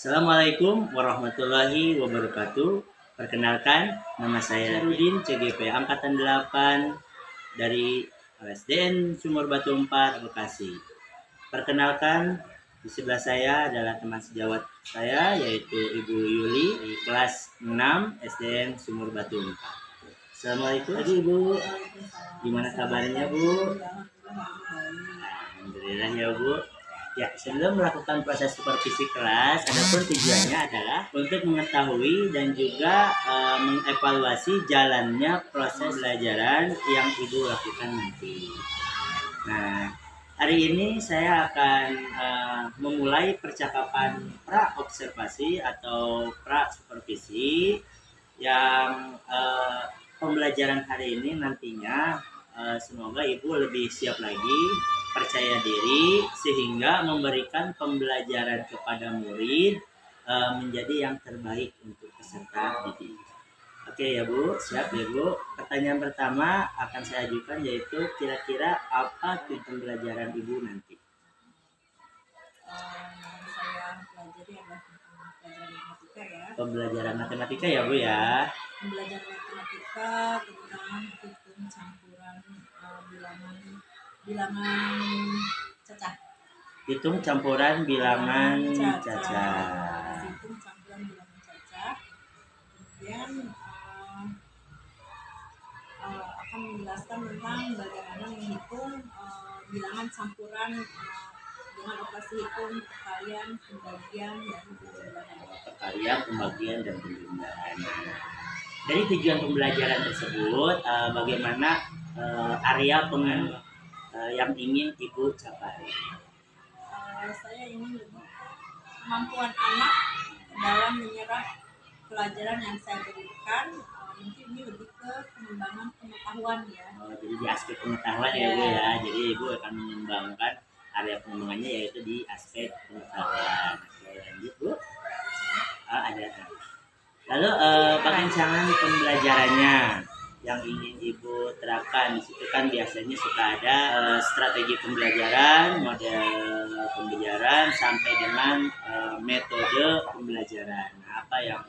Assalamualaikum warahmatullahi wabarakatuh. Perkenalkan, nama saya Rudin, CGP Angkatan 8 dari SDN Sumur Batu 4, Bekasi. Perkenalkan, di sebelah saya adalah teman sejawat saya, yaitu Ibu Yuli di kelas 6 SDN Sumur Batu 4. Assalamualaikum Ibu. Gimana kabarnya Bu? Alhamdulillah ya Bu. Ya, sebelum melakukan proses supervisi kelas, adapun tujuannya adalah untuk mengetahui dan juga mengevaluasi jalannya proses pembelajaran yang Ibu lakukan nanti. Nah, hari ini saya akan memulai percakapan pra-observasi atau pra-supervisi yang pembelajaran hari ini nantinya semoga Ibu lebih siap lagi, percaya diri, sehingga memberikan pembelajaran kepada murid menjadi yang terbaik untuk peserta didik. Oke ya Bu, siap ya Bu. Pertanyaan pertama akan saya ajukan yaitu kira-kira apa tujuan pembelajaran Ibu nanti? Saya pelajari adalah pembelajaran matematika ya. Pembelajaran matematika ya Bu ya. Pembelajaran matematika tentang hitung campuran bilangan cacah. Hitung campuran bilangan cacah. Hitung campuran bilangan cacah. Kemudian akan menjelaskan tentang bagaimana menghitung bilangan campuran dengan operasi hitung, perkalian, pembagian, dan penjumlahan. Perkalian, pembagian, dan penjumlahan. Dari tujuan pembelajaran tersebut, bagaimana area yang ingin Ibu capai? Saya ingin kemampuan anak dalam menyerap pelajaran yang saya berikan. Mungkin ini lebih ke pengembangan pengetahuan ya. Jadi di aspek pengetahuan ya Bu ya. Jadi Ibu akan mengembangkan area pengembangannya yaitu di aspek pengetahuan. Oke, lanjut Bu. Ada. Lalu perancangan pembelajarannya yang ingin Ibu terapkan, di situ kan biasanya suka ada strategi pembelajaran, model pembelajaran sampai dengan metode pembelajaran. Nah, apa yang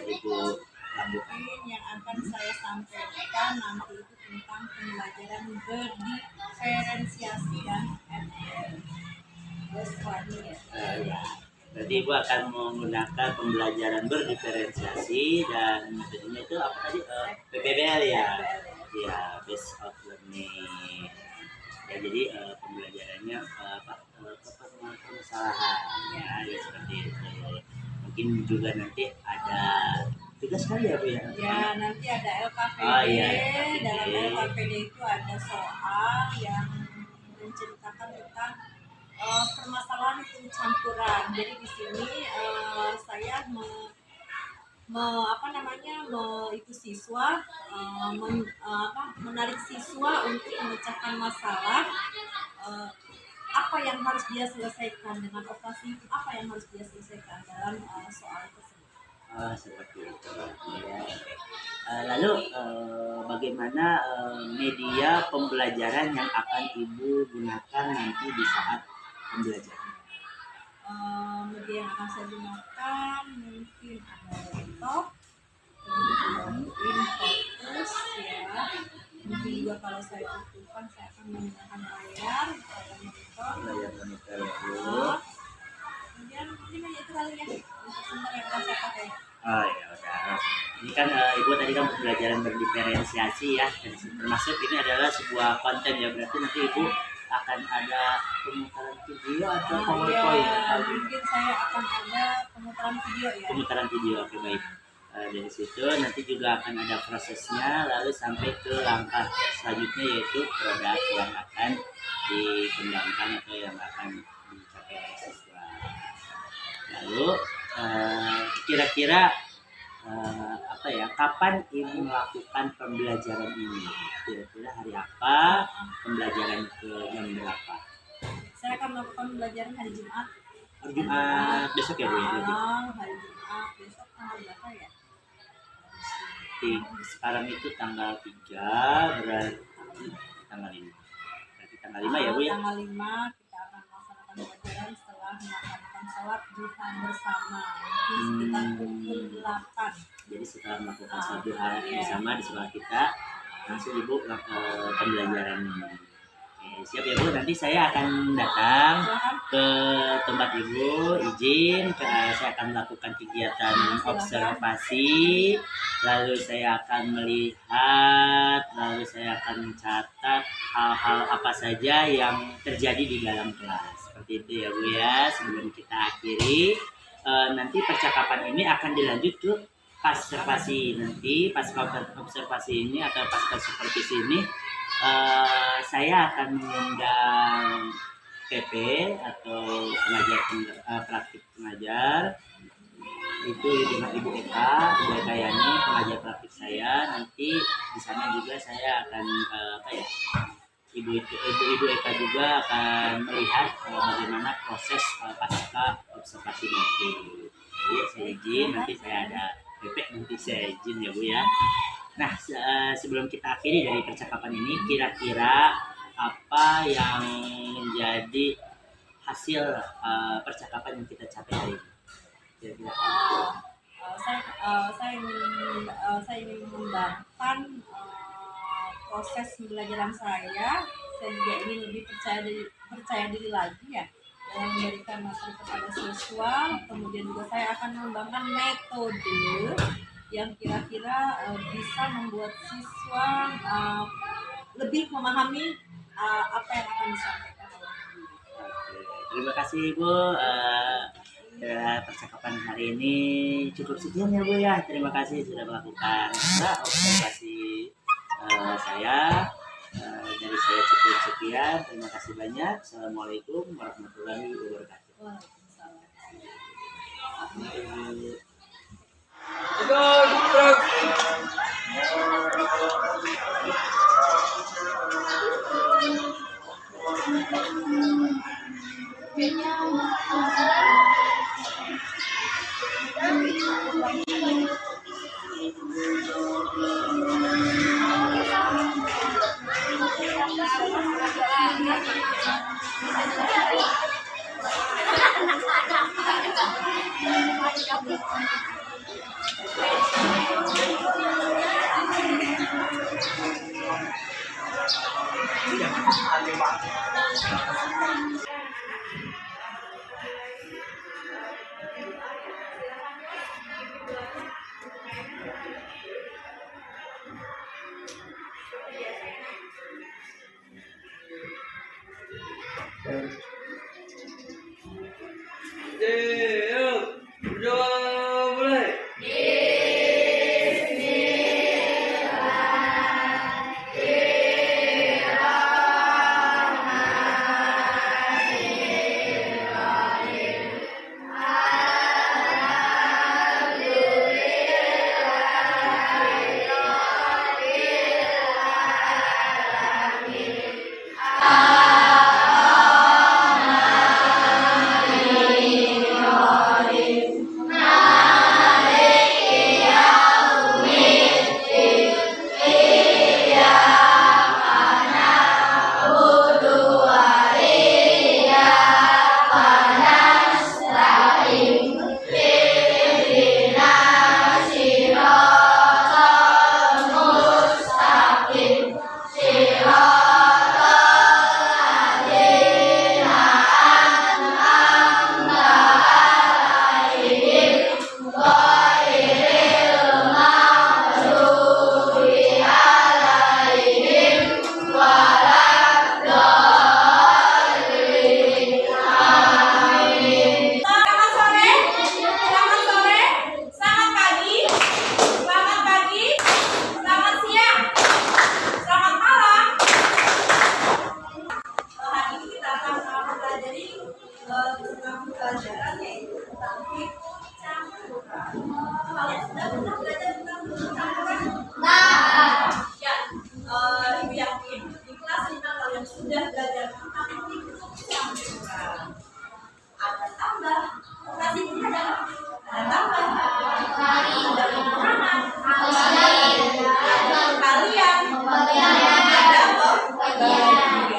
Ibu lakukan? Yang akan saya sampaikan nanti itu tentang pembelajaran berdiferensiasi dan ya. Jadi Ibu akan menggunakan pembelajaran berdiferensiasi dan metodenya itu apa tadi? PBL ya. Ya, base of learning. Ya, jadi pembelajarannya permasalahan ya, seperti itu. Mungkin juga nanti ada tugas kali ya Bu ya? Ya, nanti ada LKPD. Iya, dalam LKPD itu ada soal yang menceritakan tentang permasalahan hitung campuran. Jadi di sini saya itu siswa menarik siswa untuk memecahkan masalah apa yang harus dia selesaikan dengan operasi apa yang harus dia selesaikan dalam soal tersebut. Seperti itu ya. Lalu bagaimana media pembelajaran yang akan Ibu gunakan nanti di saat pembelajaran? Media yang akan saya gunakan mungkin ada laptop, kemudian fokus ya. Mungkin juga kalau saya butuhkan saya akan menggunakan layar monitor. Kemudian mungkin hanya itu kali ya untuk sumber yang akan saya pakai. Oh ya udah. Ini kan Ibu tadi kan pembelajaran berdiferensiasi ya, dan termasuk ini adalah sebuah konten ya, berarti nanti Ibu akan ada pemutaran video atau PowerPoint? Mungkin saya akan ada pemutaran video ya. Pemutaran video, oke baik. Dari situ nanti juga akan ada prosesnya, lalu sampai ke langkah selanjutnya yaitu produk yang akan dikembangkan atau yang akan dicapai oleh siswa. Lalu kira-kira kapan ibu melakukan pembelajaran ini? Kira-kira hari apa? Pembelajaran ke jam berapa? Saya akan melakukan pembelajaran hari Jumat. Hari Jumat besok ya Bu ya? Hari Jumat besok tanggal berapa ya? Sekarang itu tanggal 3, berarti tanggal 5. Berarti tanggal 5 ya Bu ya? Tanggal 5 kita akan melaksanakan pembelajaran setelah melaksanakan sholat duha bersama. Sekitar pukul 8. Jadi setelah melakukan sholat duha bersama di sekolah kita, langsung Ibu pembelajaran. Siap ya Bu, nanti saya akan datang ke tempat Ibu, izin saya akan melakukan kegiatan observasi, lalu saya akan melihat, lalu saya akan mencatat hal-hal apa saja yang terjadi di dalam kelas. Seperti itu ya Bu ya. Sebelum kita akhiri, nanti percakapan ini akan dilanjut ke observasi. Nanti pas observasi ini atau pas supervisi ini, saya akan mengundang PP atau pengajar praktik pengajar itu dengan Ibu Eka Yani, pengajar praktik saya. Nanti di sana juga saya akan Ibu Eka juga akan melihat bagaimana proses pasca observasi nanti. Jadi saya izin, nanti saya ada PP, nanti saya izin ya Bu ya. Nah, sebelum kita akhiri dari percakapan ini, kira-kira apa yang menjadi hasil percakapan yang kita capai hari ini? Kira-kira saya ingin mengembangkan proses pembelajaran saya. Saya juga ingin lebih percaya diri lagi ya dalam memberikan materi kepada siswa. Kemudian juga saya akan mengembangkan metode yang kira-kira bisa membuat siswa lebih memahami apa yang akan disampaikan oleh guru. Terima kasih Ibu. Percakapan hari ini cukup sekian ya Bu ya. Terima kasih sudah melakukan observasi saya. Dari saya cukup sekian. Terima kasih banyak. Assalamualaikum warahmatullahi wabarakatuh. Waalaikumsalam.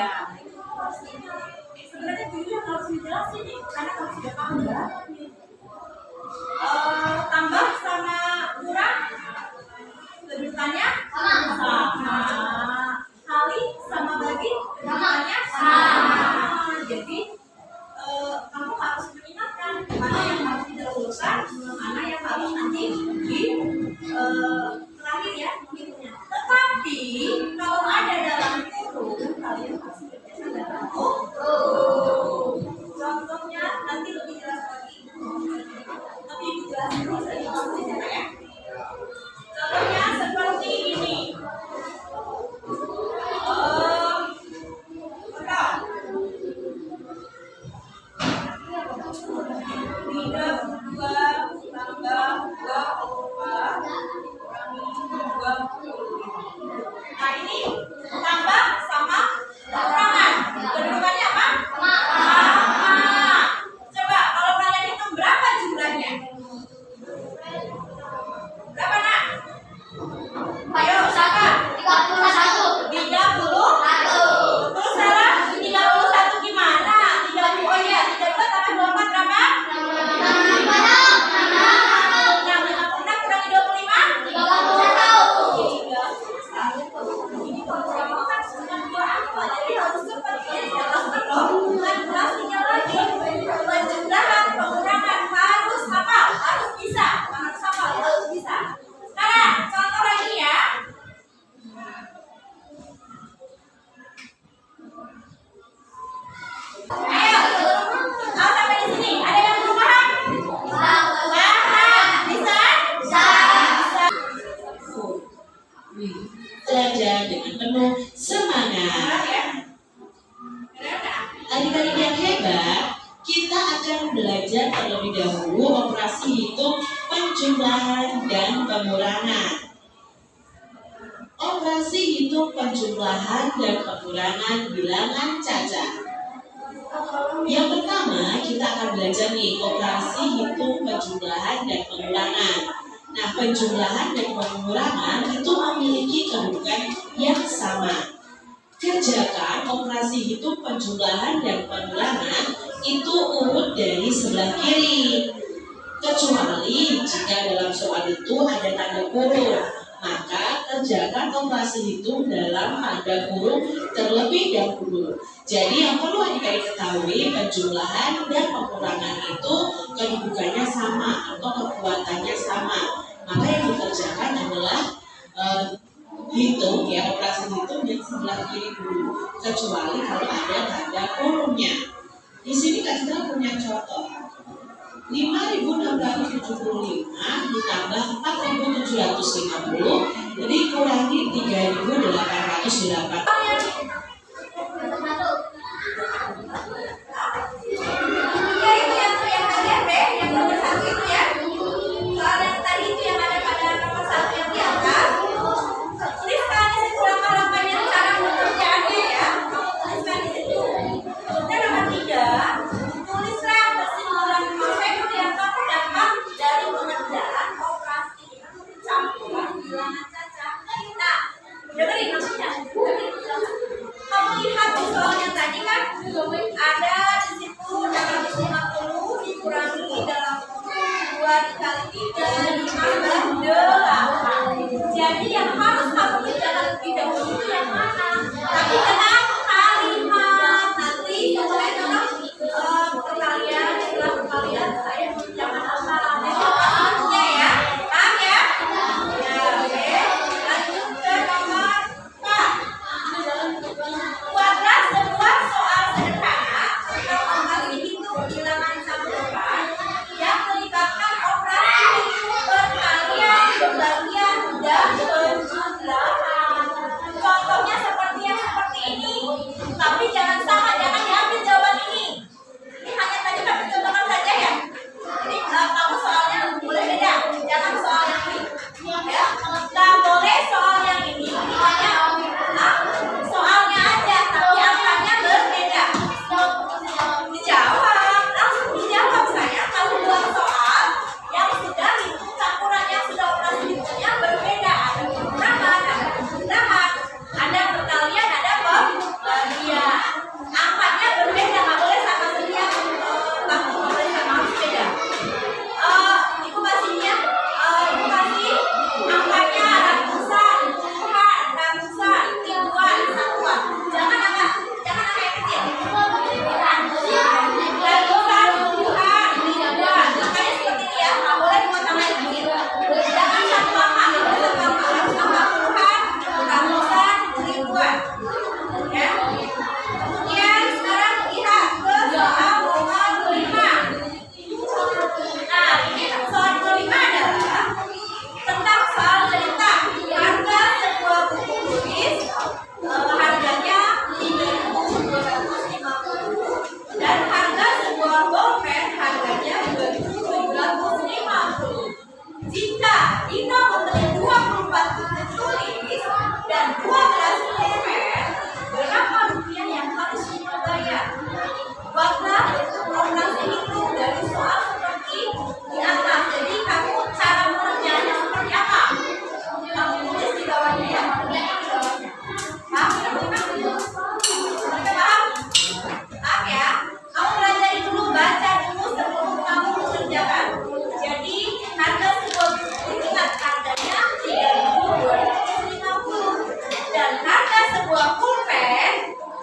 Ya, sebenarnya tujuh yang harus dijelasin nih, karena kalau sudah tambah, tambah sama kurang, kedudukannya sama. Kali sama bagi, kedudukannya sama. Jadi kamu harus mengingatkan mana yang harus didahulukan, mana yang harus nanti di terakhir ya menghitungnya. Tetapi kalau ada dalam kurung, kalian pasti berbiasa dalam kurung. Contohnya nanti lebih jelas lagi. Tapi ibu jelasin dulu saja kalau di sana ya. Contohnya seperti ini. Tiga dua tambah 24 kurangi 20. Nah ini tambah sama kurangan. Kedudukannya apa? Sama. Coba kalau kalian hitung berapa jumlahnya? Berapa nak? Ayo siapa? 31. 30. Betul salah? 31 gimana? 30 oh iya 32 tambah 24 berapa? 56 kurangi 25? 31. Ini kalau saya mau kan sudah dua apa? Jadi harus cepat. Jadi harus cepat. Kalkulasinya lagi. Penjumlahan, pengurangan harus hafal, harus bisa. Harus hafal, harus bisa. Sekarang contoh lagi ya. Ayo, sampai di sini. Ada yang belum paham? Paham. Bisa? Bisa. Belajar dengan penuh semangat. Adik-adik yang hebat, kita akan belajar terlebih dahulu operasi hitung penjumlahan dan pengurangan. Operasi hitung penjumlahan dan pengurangan bilangan cacat. Yang pertama, kita akan belajar nih operasi hitung penjumlahan dan pengurangan. Nah, penjumlahan dan pengurangan itu memiliki kedudukan yang sama. Kerjakan operasi hitung penjumlahan dan pengurangan itu urut dari sebelah kiri. Kecuali jika dalam soal itu ada tanda kurung, maka kerjakan operasi hitung dalam tanda kurung terlebih dahulu. Jadi yang perlu adik-adik ketahui, penjumlahan dan pengurangan itu kedudukannya sama atau kekuatannya sama. Maka yang dikerjakan adalah hitung ya, operasi hitung yang sebelah kiri dulu, kecuali kalau ada tanda kurungnya. Di sini Kak Citra punya contoh 5.675 ditambah 4.750 dikurangi 3.808. Dengerin maksudnya.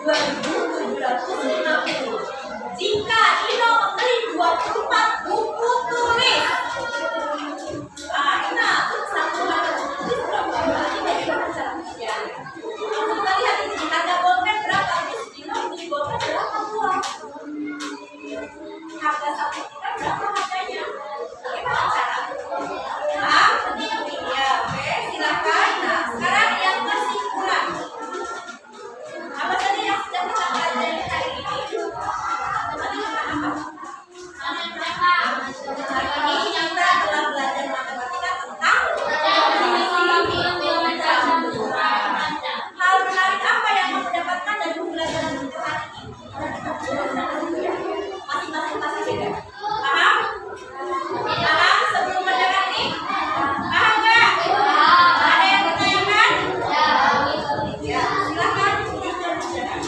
2.750. Jika Ino membeli 24 buku tulis, ingat satu kata tulis berapa kali dari bahasa Indonesia. Coba lihat di sini harga bolpen berapa? Ino beli bolpen berapa buah? Harga satu kita berapa harganya? Bagaimana cara? Ya, oke, silakan. Nah, sekarang yang kesimpulan. Apa saja yang sudah kita pelajari hari ini? Hari ini kita telah belajar matematika tentang hal menarik apa yang kamu dapatkan dari pembelajaran kita hari ini? Masing-masing beda. Paham? Paham sebelum mendengar ini? Paham nggak? Ada yang bertanyakan? Ya, silakan bicara.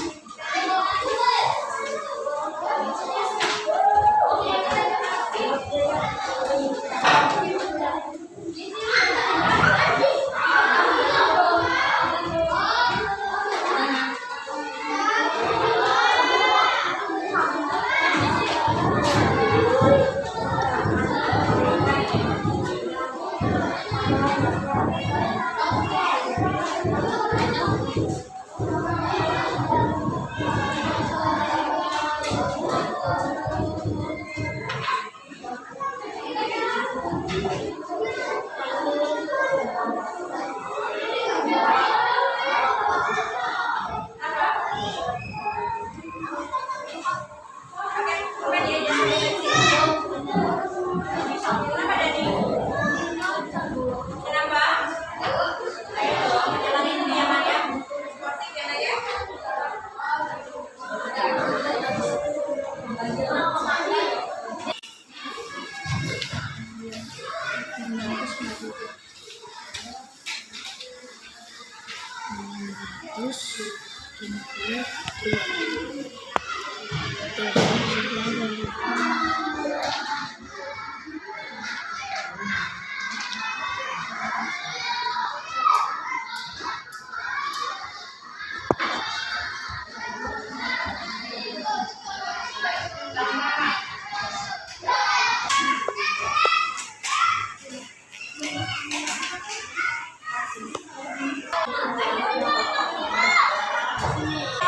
Kenapa? Ayo, jalanin diaman ya. Sportif ya, Nak, ya.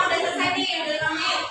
Udah selesai nih, udah 5 menit.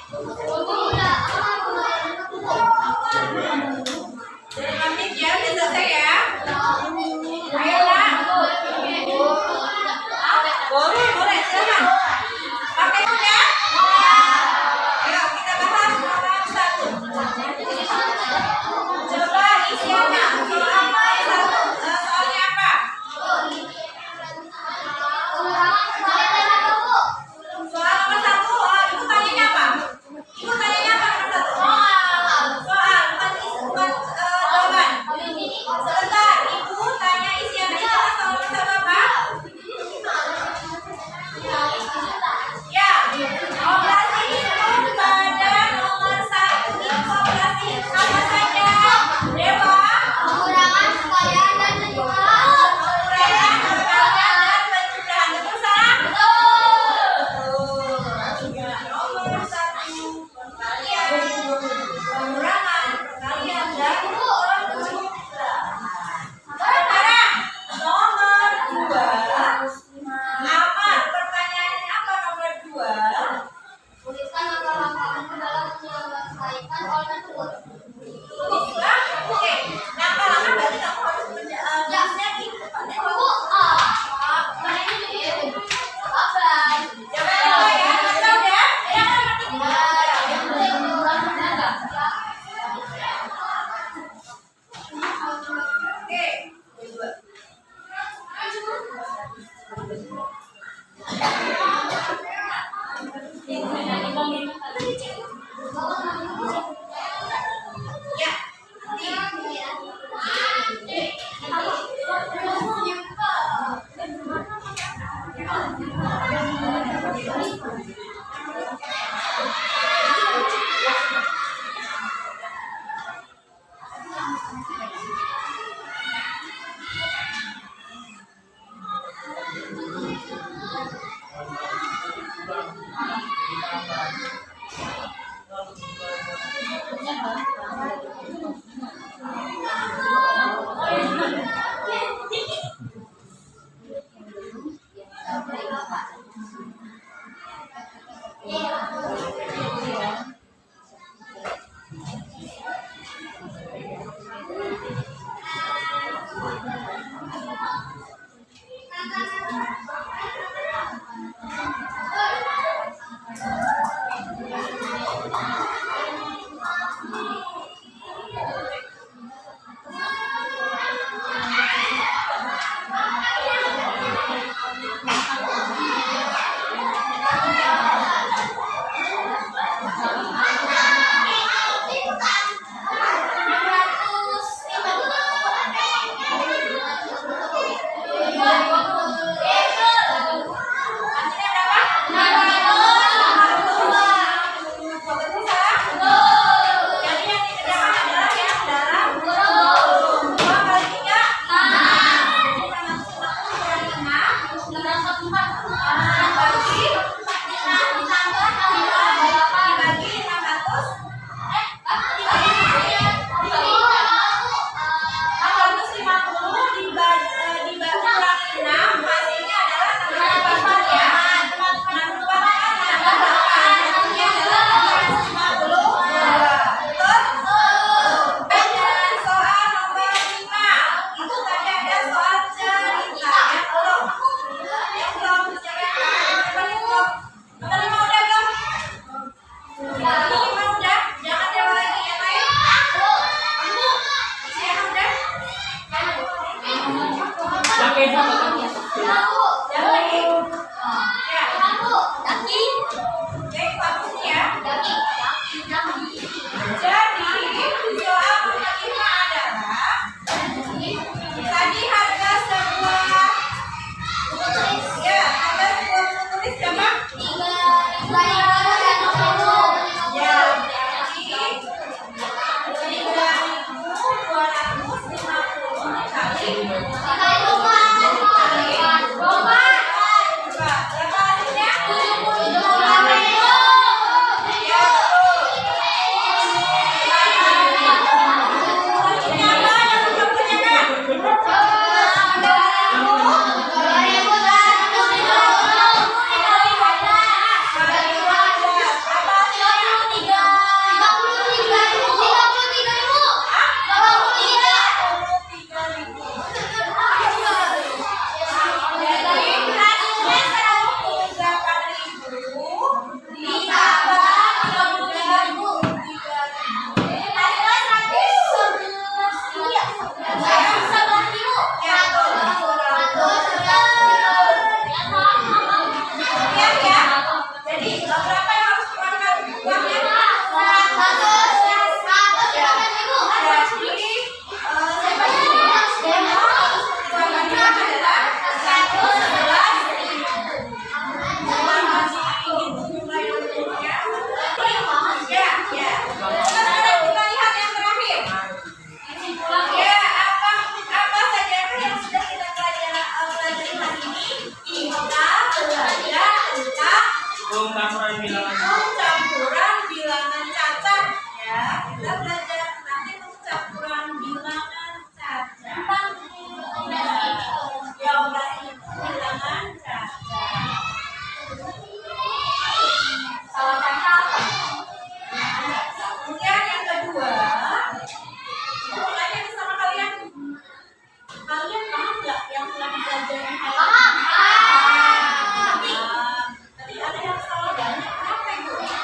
Tadi ada yang salah banyak, kenapa itu?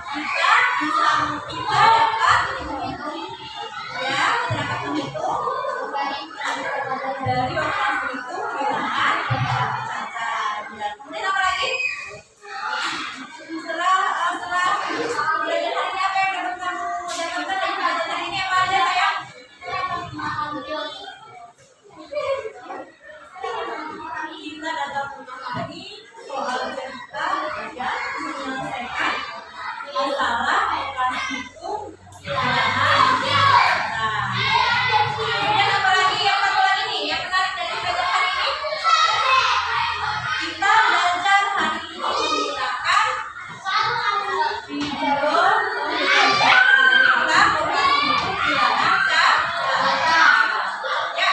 kita bisa kita dapat ya dapat menghitung dari operasi itu bilangan cacat. Kemudian apa lagi? Setelah belajar hari ini apa yang dapat kamu dapatkan dari pelajaran hari ini apa aja sayang? Kita dapat mengenai soal cerita dan menyelesaikan masalah operasi hitung bilangan cacat. Kemudian apa lagi? Yang satu lagi nih, yang menarik dari belajar hari ini, kita belajar hari ini menggunakan video tentang operasi hitung bilangan cacat. Ya,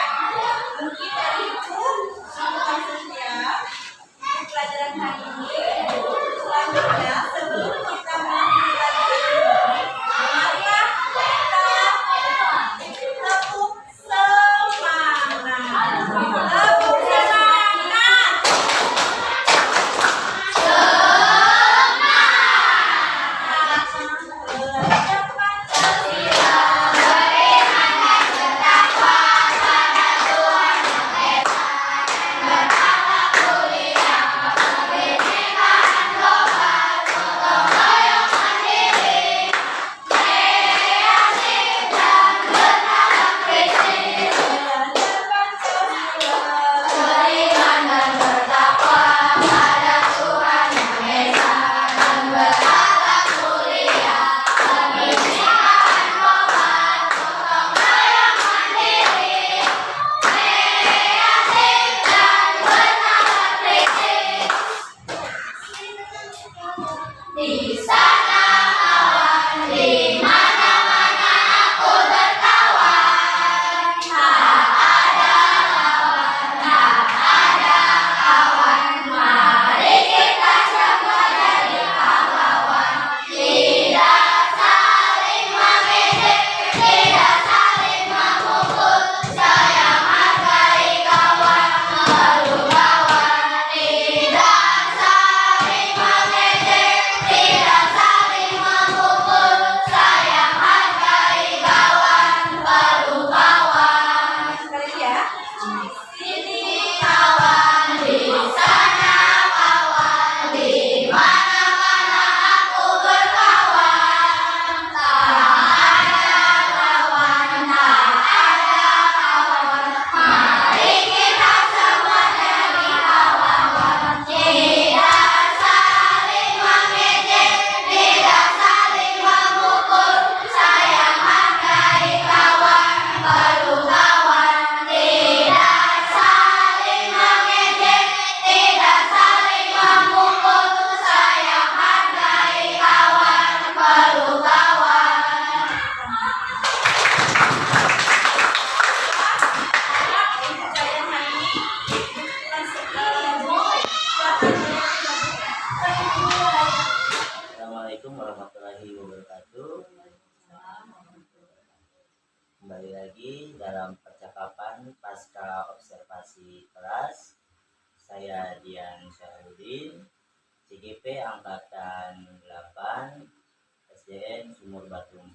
mungkin dari itu sampai sekian pelajaran hari ini. Selanjutnya, sebelum kita mengakhiri pelajaran ini, marilah kita tepuk semangat. Tepuk semangat. Belajar Pancasila. Belajar Pancasila. Sekali ya. Sini kawan, di sana kawan, di mana-mana aku berkawan. Tak ada kawan, tak ada kawan. Mari kita semua jadi kawan. Tidak saling mengejek, tidak saling memukul. Sayang hargai kawan, baru kawan. Tidak saling mengejek, tidak saling memukul. Sayang hargai kawan, baru kawan. Kejadian hari ini Assalamualaikum warahmatullahi wabarakatuh. Kembali lagi dalam percakapan pasca observasi kelas. Saya Dian Syahrudin, CGP Angkatan 8, SDN Sumur Batu 4.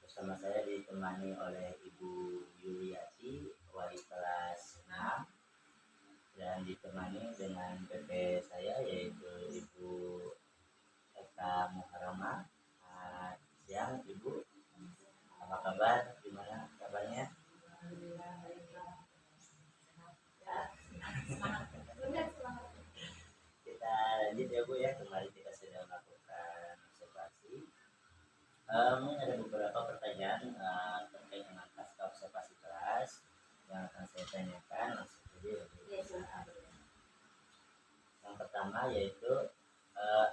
Bersama saya ditemani oleh Ibu Yuliati, wali kelas 6, dan ditemani dengan PP saya yaitu Ibu Eka Muharramah. Siang Ibu, apa kabar? Gimana kabarnya? Kita lanjut ya Bu ya. Kemarin kita sudah melakukan observasi. Ada beberapa pertanyaan terkait dengan pasca observasi kelas yang akan saya tanyakan langsung saja ya Bu. Yang pertama yaitu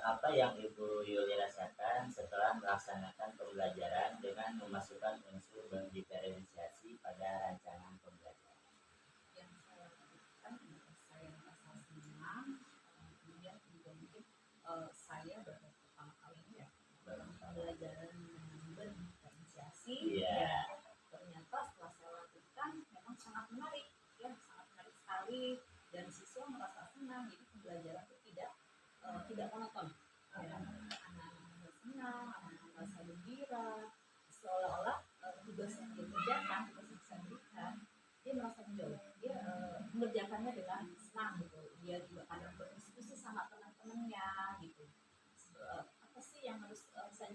apa yang Ibu Yuli rasakan setelah melaksanakan pembelajaran dengan memasukkan unsur diferensiasi pada rancangan pembelajaran? Yang saya lakukan, saya merasa senang, kemudian juga mungkin saya baru pertama kali ya pembelajaran berdifferensiasi. Iya. Ternyata setelah saya lakukan memang sangat menarik, ya sangat menarik sekali, dan siswa merasa senang. Jadi pembelajaran itu tidak monoton. Ya, anak-anak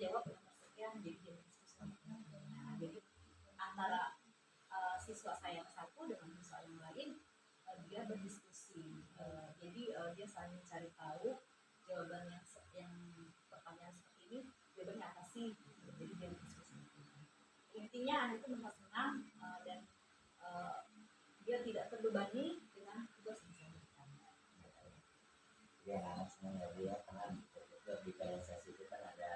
jawab nomor sekian, jadi dia berdiskusi. Nah, jadi antara siswa saya yang satu dengan siswa yang lain, dia berdiskusi. Jadi dia saling mencari tahu jawaban yang pertanyaan seperti ini, jawabannya apa sih? Jadi dia berdiskusi. Intinya anak itu merasa senang dan dia tidak terbebani dengan tugas yang saya berikan. Ya, anak senang ya Bu ya, karena digitalisasi itu kan ada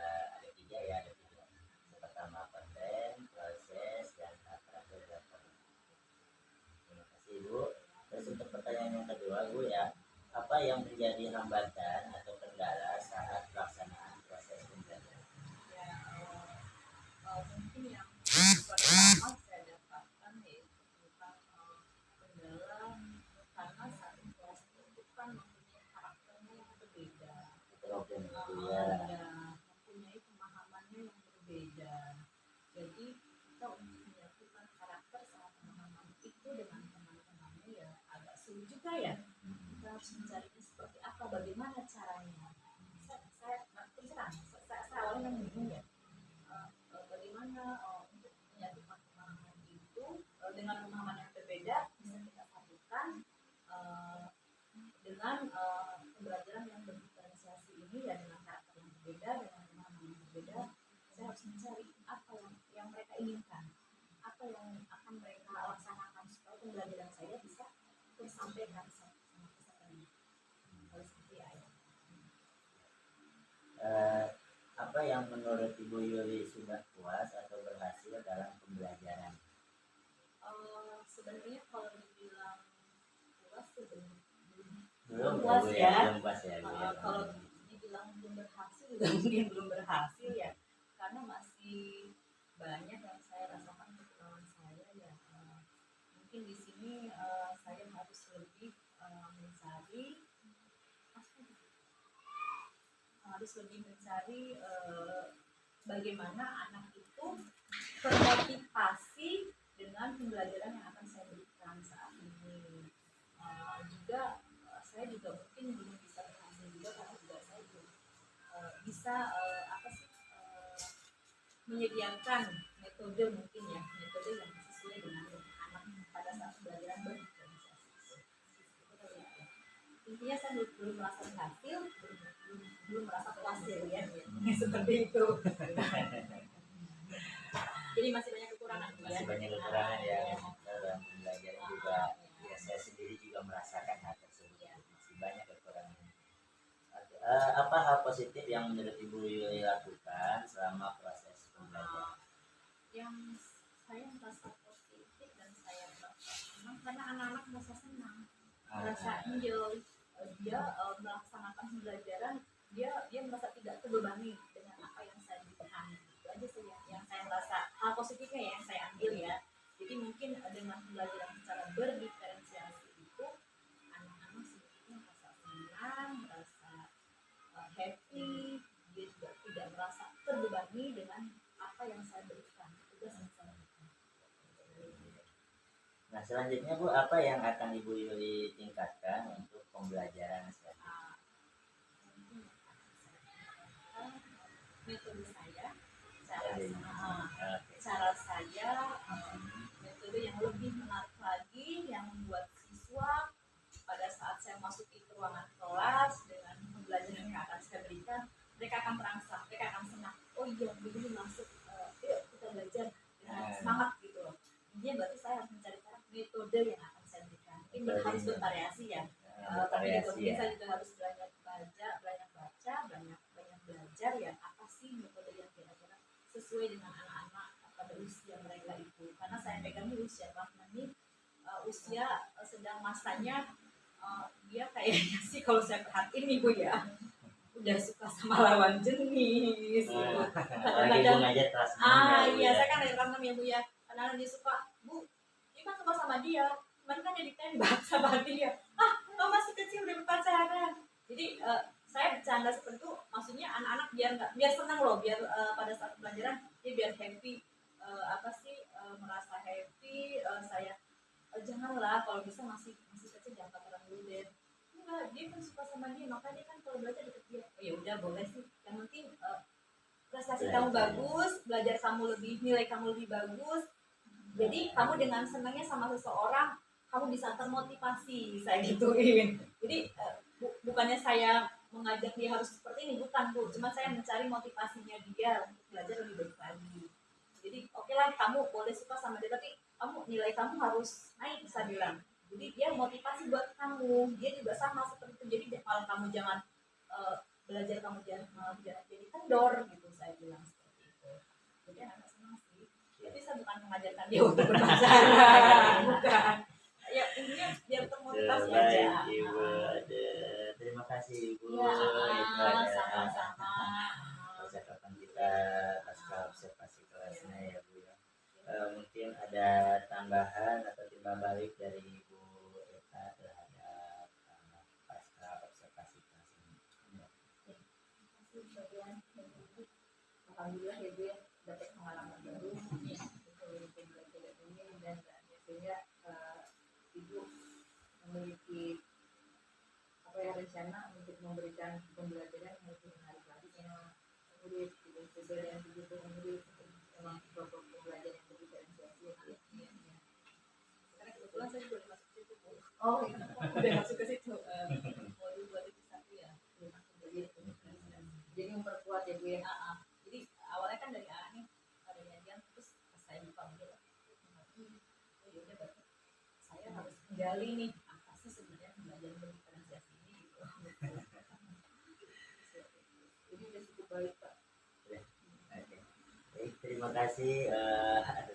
tiga ya, ada tiga. Yang pertama konten, proses, dan terakhir data. Terima kasih Bu. Terus untuk pertanyaan yang kedua Bu ya, apa yang menjadi hambatan atau kendala saat pelaksanaan proses pembelajaran? Ya, mungkin yang pertama saya dapatkan yaitu tentang kendala karena saat kelas itu kan mempunyai karakternya yang berbeda. Heterogen Bu ya. Ya, mempunyai pemahamannya yang berbeda. Jadi kita untuk menyatukan karakter sama pemahaman itu dengan teman-temannya ya agak sulit juga ya. Kita harus mencarinya seperti apa, bagaimana caranya. Saya terus terang, saya awalnya memang bingung ya. Bagaimana untuk menyatukan pemahaman itu dengan pemahaman yang berbeda bisa kita satukan dengan pembelajaran yang berdiferensiasi ini ya, dengan karakter yang berbeda, dengan pemahaman yang berbeda. Saya harus mencari apa yang mereka inginkan, apa yang akan mereka laksanakan supaya pembelajaran saya bisa tersampaikan sama pesertanya. Harus seperti itu. Apa yang menurut Ibu Yuli sudah puas atau berhasil dalam pembelajaran? Sebenarnya kalau dibilang puas sih Belum puas Bu, ya. Belum puas ya Bu ya. Kalau dibilang belum berhasil juga mungkin belum berhasil ya, karena masih banyak yang saya rasakan kekurangan saya ya. Mungkin di sini saya harus lebih mencari bagaimana anak itu termotivasi dengan pembelajaran yang akan saya berikan saat ini. Juga saya juga mungkin belum bisa berhasil juga karena juga saya belum bisa menyediakan metode mungkin ya, metode yang sesuai dengan anak pada saat pembelajaran berdifferensiasi. Intinya saya belum merasa berhasil, belum merasa puas ya, seperti itu. Jadi masih banyak kekurangan. Masih banyak kekurangan ya dalam pembelajaran juga. Ya, saya sendiri juga merasakan hal tersebut. Masih banyak kekurangan. Apa hal positif yang menurut Ibu Yuli lakukan selama proses pembelajaran? Yang saya merasa positif dan saya merasa senang karena anak-anak merasa senang, merasa enjoy. Dia melaksanakan pembelajaran, dia merasa tidak terbebani dengan apa yang saya berikan. Itu aja sih yang saya merasa hal positifnya ya, yang saya ambil ya. Jadi mungkin dengan pembelajaran secara berdiferensiasi itu anak-anak sebetulnya merasa senang, merasa happy, dia juga tidak merasa terbebani dengan apa yang saya berikan, tugas yang saya berikan. Nah, selanjutnya Bu, apa yang akan Ibu Yuli tingkatkan untuk pembelajaran selanjutnya? Metode saya, cara saya, metode yang lebih menarik lagi, yang membuat siswa pada saat saya masuki ke ruangan kelas dengan pembelajaran yang akan saya berikan, mereka akan terangsang, mereka akan senang. Oh iya, begini masuk, yuk kita belajar dengan semangat gitu loh. Intinya berarti saya harus mencari metode yang akan saya berikan. Mungkin harus bervariasi ya. Tapi mungkin saya juga harus banyak baca, banyak belajar ya, apa sih metode yang kira-kira sesuai dengan anak-anak pada usia mereka itu. Karena saya pegang di usia Rahman ini usia sedang masanya dia kayaknya sih kalau saya perhatiin nih Bu ya, udah suka sama lawan jenis gitu. Kadang-kadang iya, saya kan dari Rahman ya Bu ya. Kadang-kadang dia suka, Bu, ini kan suka sama dia, kemarin kan jadi tembak sama dia. Kamu masih kecil udah berpacaran. Jadi saya bercanda seperti itu, maksudnya anak-anak biar senang loh, biar pada saat pelajaran dia biar happy, merasa happy. Saya janganlah kalau bisa masih kecil jangan pacaran dulu deh. Enggak, dia kan suka sama dia, makanya dia kan kalau belajar deket dia. Oh ya udah boleh sih, yang penting rasa prestasi kamu bagus, belajar kamu lebih, nilai kamu lebih bagus. Jadi kamu dengan senangnya sama seseorang, kamu bisa termotivasi, saya gituin. Jadi bukannya saya mengajak dia harus seperti ini, bukan Bu. Cuma saya mencari motivasinya dia untuk belajar lebih baik lagi. Jadi oke lah, kamu boleh suka sama dia, tapi kamu nilai kamu harus naik, saya bilang. Jadi dia motivasi buat kamu, dia juga sama seperti itu. Jadi kalau kamu jangan belajar, kamu jangan malah jadi kendor gitu, saya bilang seperti itu. Jadi anak senang sih. Tapi saya bukan mengajarkan dia untuk berpacaran, bukan. Ya intinya biar termotivasi aja. Baik Ibu, terima kasih Ibu. Ya, Itu ada sama-sama. percakapan kita pasca observasi kelasnya ya Bu ya. Mungkin ada tambahan atau timbal balik dari Ibu Eta terhadap pasca observasi kelas ini. Ya. Alhamdulillah ya Bu ya, dapat pengalaman baru untuk belajar ini, dan biasanya Ibu memiliki apa ya, rencana untuk memberikan pembelajaran yang lebih menarik lagi sama murid, dan begitu murid memang program pembelajaran yang berdiferensiasi ya. Karena kebetulan saya juga masuk ke situ Bu. Oh iya, udah masuk ke situ. Modul 2.1 ya, jadi memperkuat ya Bu ya. Jadi awalnya kan dari A nih, ada nyanyian, terus saya dipanggil. Oh ya udah, berarti saya harus menggali nih apa sih sebenarnya pembelajaran berdiferensiasi ini gitu. Jadi udah cukup baik Pak. Oke. Baik, terima kasih atas